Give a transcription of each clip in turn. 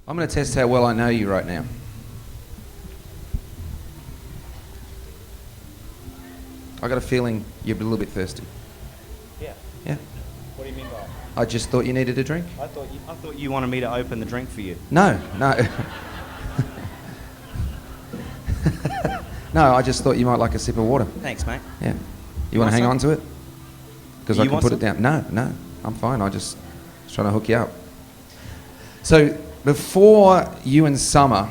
I'm going to test how well I know you right now. I got a feeling you're a little bit thirsty. Yeah. Yeah. What do you mean by it? I just thought you needed a drink. I thought you wanted me to open the drink for you. No. No, I just thought you might like a sip of water. Thanks, mate. Yeah. You want to hang on to it? Because I You can want put it some? down. No, I'm fine. I just was trying to hook you up. So before you and Summer,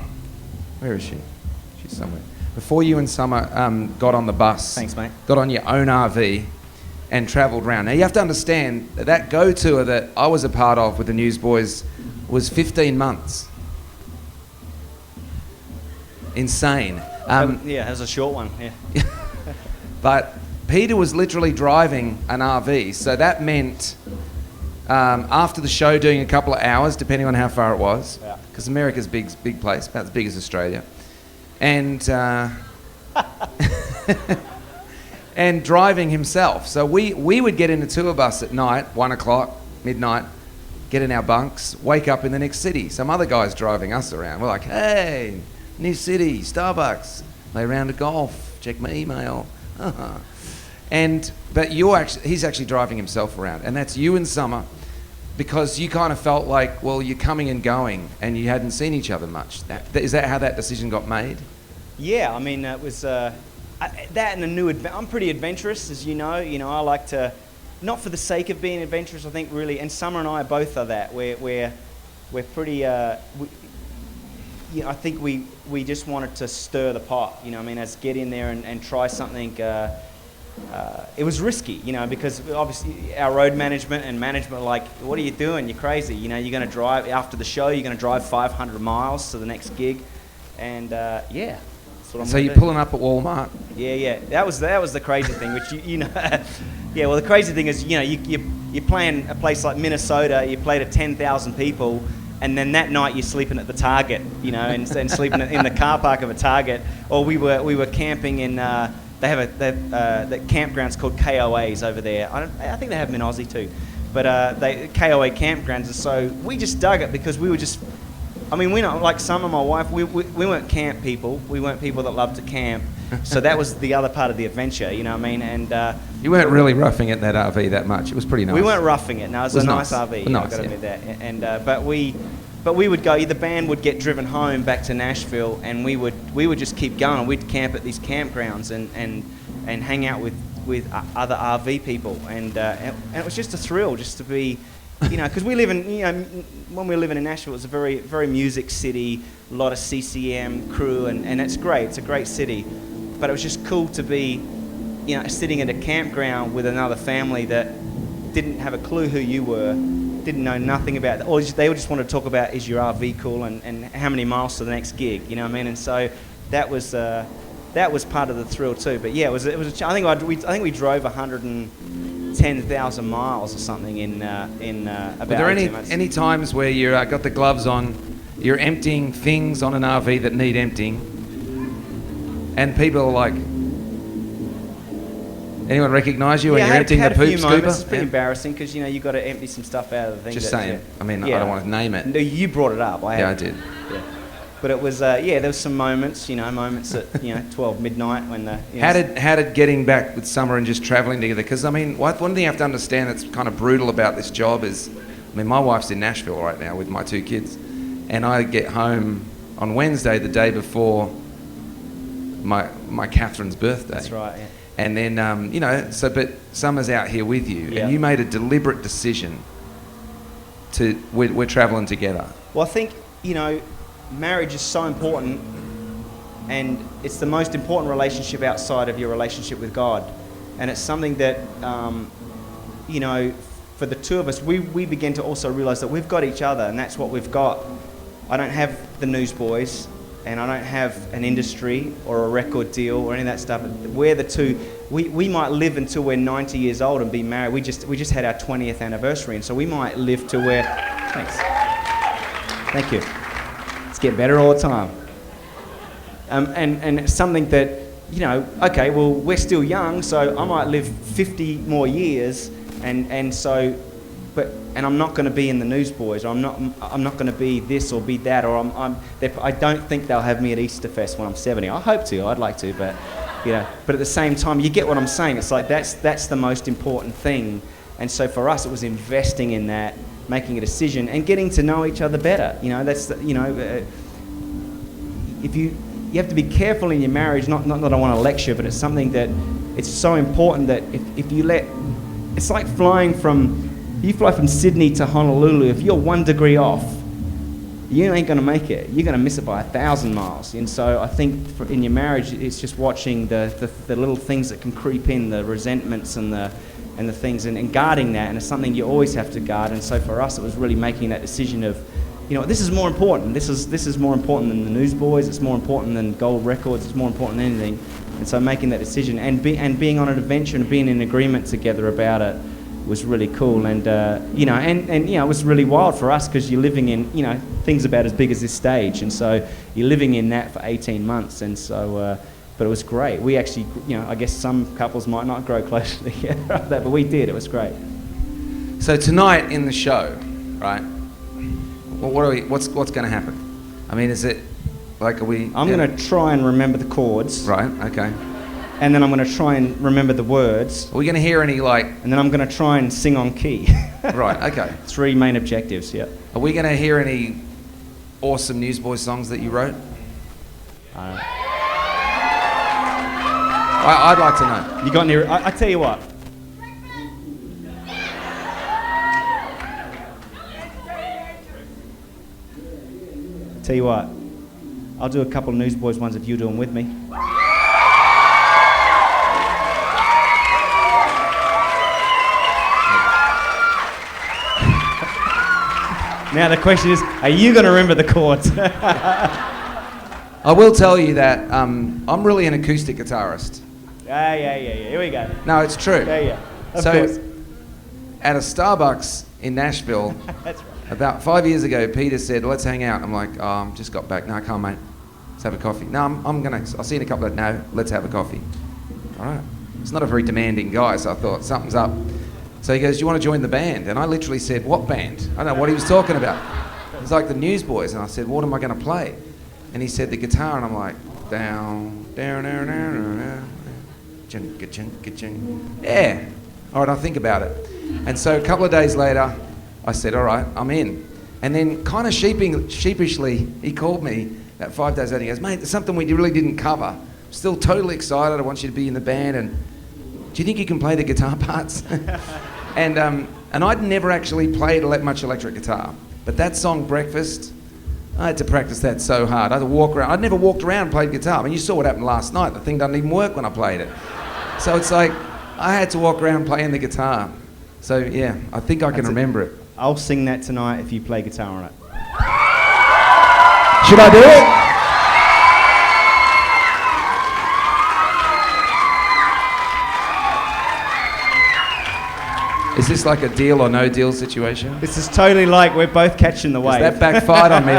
where is she? She's somewhere. Before you and Summer got on the bus, Thanks, mate. got on your own RV and travelled around. Now you have to understand that Go Tour that I was a part of with the Newsboys was 15 months. Insane. Yeah, it was a short one. Yeah. But Peter was literally driving an RV, so that meant after the show doing a couple of hours, depending on how far it was, because America's big place, about as big as Australia, and and driving himself. So we would get in a tour bus at night, 1 o'clock, midnight, get in our bunks, wake up in the next city. Some other guy's driving us around. We're like, hey, new city, Starbucks, play a round of golf, check my email. But he's actually driving himself around, and that's you and Summer, because you kind of felt like, well, you're coming and going, and you hadn't seen each other much. Is that how that decision got made? Yeah, I mean, it was that and a new. I'm pretty adventurous, as you know. You know, I like to, not for the sake of being adventurous. I think really, and Summer and I both are that. We're pretty. I think we just wanted to stir the pot. You know, I mean, as get in there and try something. It was risky, you know, because obviously our road management were like, what are you doing? You're crazy. You know, you're going to drive after the show. You're going to drive 500 miles to the next gig, and yeah. That's what I'm So you're do. pulling up at Walmart. Yeah. That was the crazy thing, which you know. Yeah. Well, the crazy thing is, you know, you're playing a place like Minnesota. You play to 10,000 people. And then that night you're sleeping at the Target, you know, and sleeping in the car park of a Target. Or we were camping in. They have the campgrounds called KOAs over there. I think they have them in Aussie too, but KOA campgrounds. And so we just dug it because we were just. I mean, we're not like Summer, my wife. We weren't camp people. We weren't people that loved to camp. So that was the other part of the adventure, you know what I mean? And you weren't really roughing it, that RV, that much. It was pretty nice. We weren't roughing it. No, it was a nice RV. Nice, I've got to admit that. And but we would go. The band would get driven home back to Nashville, and we would just keep going. We'd camp at these campgrounds and hang out with other RV people, and it was just a thrill just to be. You know, because we live in, you know, when we were living in Nashville, it was a very, very music city, a lot of CCM crew, and it's great. It's a great city. But it was just cool to be, you know, sitting at a campground with another family that didn't have a clue who you were, didn't know nothing about it. Or they would just want to talk about, is your RV cool, and how many miles to the next gig, you know what I mean? And so that was part of the thrill too. But yeah, it was. I think we drove 110,000 miles or something in about. Were there 18 months. any times where you got the gloves on, you're emptying things on an RV that need emptying, and people are like, anyone recognise you when you're emptying the poop scooper? It's pretty embarrassing because you know you got to empty some stuff out of the thing. Just saying. I mean, I don't want to name it. No, you brought it up. I did. Yeah. But it was, there was some moments, moments at, 12 midnight when the... How did getting back with Summer and just travelling together? Because, I mean, one thing you have to understand that's kind of brutal about this job is, I mean, my wife's in Nashville right now with my 2 kids, and I get home on Wednesday, the day before my Catherine's birthday. That's right, yeah. And then, but Summer's out here with you, Yeah. and you made a deliberate decision we're travelling together. Well, I think, marriage is so important, and it's the most important relationship outside of your relationship with God. And it's something that, for the two of us, we begin to also realise that we've got each other, and that's what we've got. I don't have the Newsboys, and I don't have an industry or a record deal or any of that stuff. We're the two. We might live until we're 90 years old and be married. We just had our 20th anniversary, and so we might live till we're... Thanks. Thank you. It's getting better all the time. And it's something that, okay, well, we're still young, so I might live 50 more years, and so and I'm not going to be in the Newsboys, or I'm not going to be this or be that, or I don't think they'll have me at Easterfest when I'm 70. I hope to. I'd like to, but but at the same time, you get what I'm saying. It's like that's the most important thing. And so for us, it was investing in that, making a decision, and getting to know each other better. If you have to be careful in your marriage. Not that I want to lecture, but it's something that it's so important that if you let, it's like you fly from Sydney to Honolulu. If you're 1 degree off, you ain't going to make it. You're going to miss it by 1,000 miles. And so I think in your marriage, it's just watching the little things that can creep in, the resentments and the things, and guarding that. And it's something you always have to guard. And so for us, it was really making that decision of, this is more important. This is more important than the Newsboys. It's more important than gold records. It's more important than anything. And so making that decision and being on an adventure and being in agreement together about it was really cool. And it was really wild for us because you're living in things about as big as this stage, and so you're living in that for 18 months. And so but it was great. We actually, I guess some couples might not grow closer together after that, but we did. It was great. So tonight in the show, right? Well, what's going to happen? I mean, is it like, are we? I'm going to try and remember the chords. Right. Okay. And then I'm going to try and remember the words. Are we going to hear any And then I'm going to try and sing on key. Right. Okay. 3 main objectives. Yeah. Are we going to hear any awesome Newsboys songs that you wrote? I'd like to know. You got any? I tell you what. Tell you what. I'll do a couple of Newsboys ones if you do them with me. Now the question is, are you going to remember the chords? I will tell you that I'm really an acoustic guitarist. Yeah. Here we go. No, it's true. Yeah. Of course. At a Starbucks in Nashville, That's right. about 5 years ago, Peter said, let's hang out. I'm like, oh, just got back. No, I can't, mate. Let's have a coffee. No, I'll see you in a couple of, no, let's have a coffee. All right. He's not a very demanding guy, so I thought, something's up. So he goes, do you want to join the band? And I literally said, what band? I don't know what he was talking about. It was like the Newsboys. And I said, what am I going to play? And he said, the guitar. And I'm like, down, down, down, down, down. Yeah. All right, I'll think about it. And so a couple of days later, I said, all right, I'm in. And then kind of sheepishly, he called me about 5 days later. He goes, mate, there's something we really didn't cover. I'm still totally excited. I want you to be in the band. And do you think you can play the guitar parts? And I'd never actually played much electric guitar. But that song, Breakfast, I had to practice that so hard. I had to walk around. I'd never walked around and played guitar. I mean, you saw what happened last night. The thing doesn't even work when I played it. So it's like, I had to walk around playing the guitar. So yeah, I think I can remember it. I'll sing that tonight if you play guitar on it. Should I do it? Is this like a deal or no deal situation? This is totally like we're both catching the wave. That backfired on me.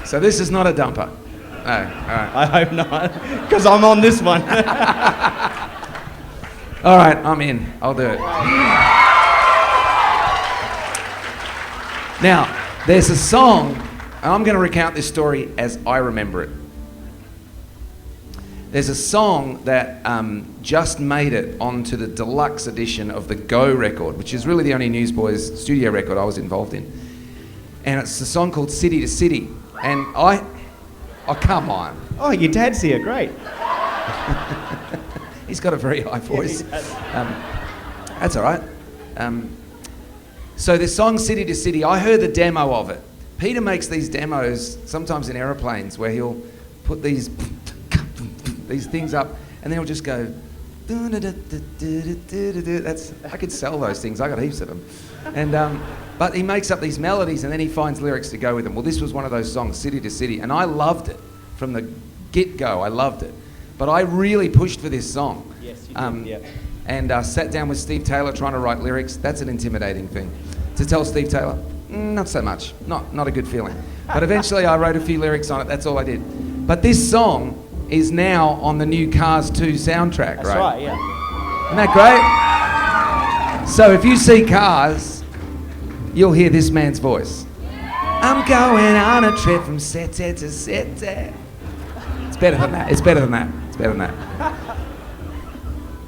So this is not a dumper. No, all right. I hope not, because I'm on this one. All right, I'm in. I'll do it. Now, there's a song, and I'm going to recount this story as I remember it. There's a song that just made it onto the deluxe edition of the Go record, which is really the only Newsboys studio record I was involved in. And it's a song called City to City. And oh, come on. Oh, your dad's here, great. He's got a very high voice. That's all right. So this song, City to City, I heard the demo of it. Peter makes these demos sometimes in aeroplanes where he'll put these things up and then he'll just go, that's, I could sell those things, I got heaps of them. And but he makes up these melodies and then he finds lyrics to go with them. Well, this was one of those songs, City to City, and I loved it from the get-go. I loved it, but I really pushed for this song. Yes, you did. Yeah. And sat down with Steve Taylor trying to write lyrics. That's an intimidating thing. To tell Steve Taylor, not so much. Not a good feeling. But eventually I wrote a few lyrics on it. That's all I did. But this song is now on the new Cars 2 soundtrack, That's right, yeah. Isn't that great? So if you see Cars, you'll hear this man's voice. I'm going on a trip from city to city. It's better than that. It's better than that. It's better than that.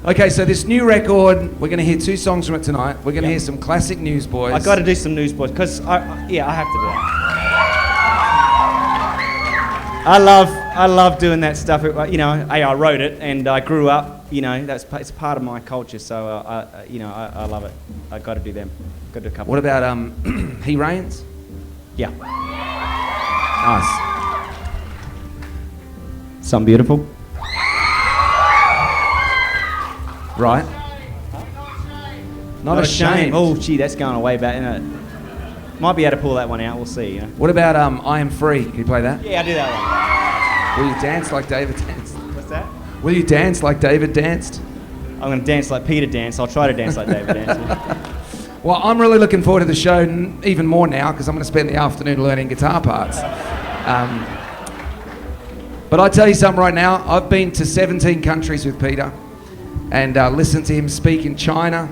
Okay, so this new record, we're going to hear 2 songs from it tonight. We're going to hear some classic Newsboys. I got to do some Newsboys because I have to do that. I love doing that stuff. You know, I wrote it and I grew up. You know, it's part of my culture. So I love it. I got to do them. Got to do a couple. What about He Reigns? Yeah. Nice. Something Beautiful. Right. Not Ashamed. Oh, gee, that's going way back. Might be able to pull that one out. We'll see. Yeah. What about I Am Free? Can you play that? Yeah, I'll do that Will you dance like David danced? one. What's that? Will you dance like David danced? I'm going to dance like Peter danced. I'll try to dance like David danced. Well, I'm really looking forward to the show even more now because I'm going to spend the afternoon learning guitar parts. But I tell you something right now. I've been to 17 countries with Peter and listened to him speak in China,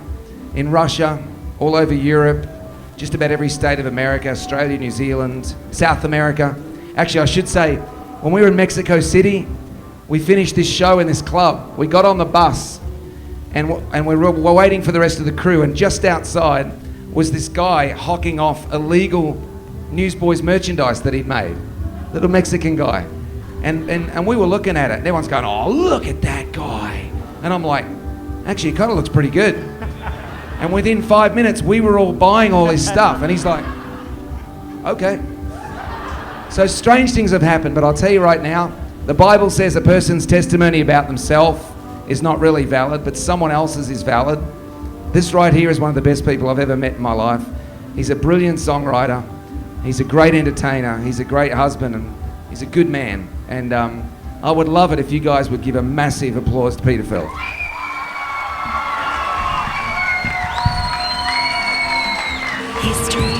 in Russia, all over Europe, just about every state of America, Australia, New Zealand, South America. Actually, I should say, when we were in Mexico City, we finished this show in this club. We got on the bus and we were waiting for the rest of the crew, and just outside was this guy hocking off illegal Newsboys merchandise that he'd made. Little Mexican guy. And we were looking at it, and everyone's going, oh, look at that guy. And I'm like, actually, it kind of looks pretty good. And within 5 minutes, we were all buying all his stuff. And he's like, okay. So strange things have happened, but I'll tell you right now, the Bible says a person's testimony about themselves is not really valid, but someone else's is valid. This right here is one of the best people I've ever met in my life. He's a brilliant songwriter. He's a great entertainer. He's a great husband, and he's a good man. And I would love it if you guys would give a massive applause to Peter Furler. History.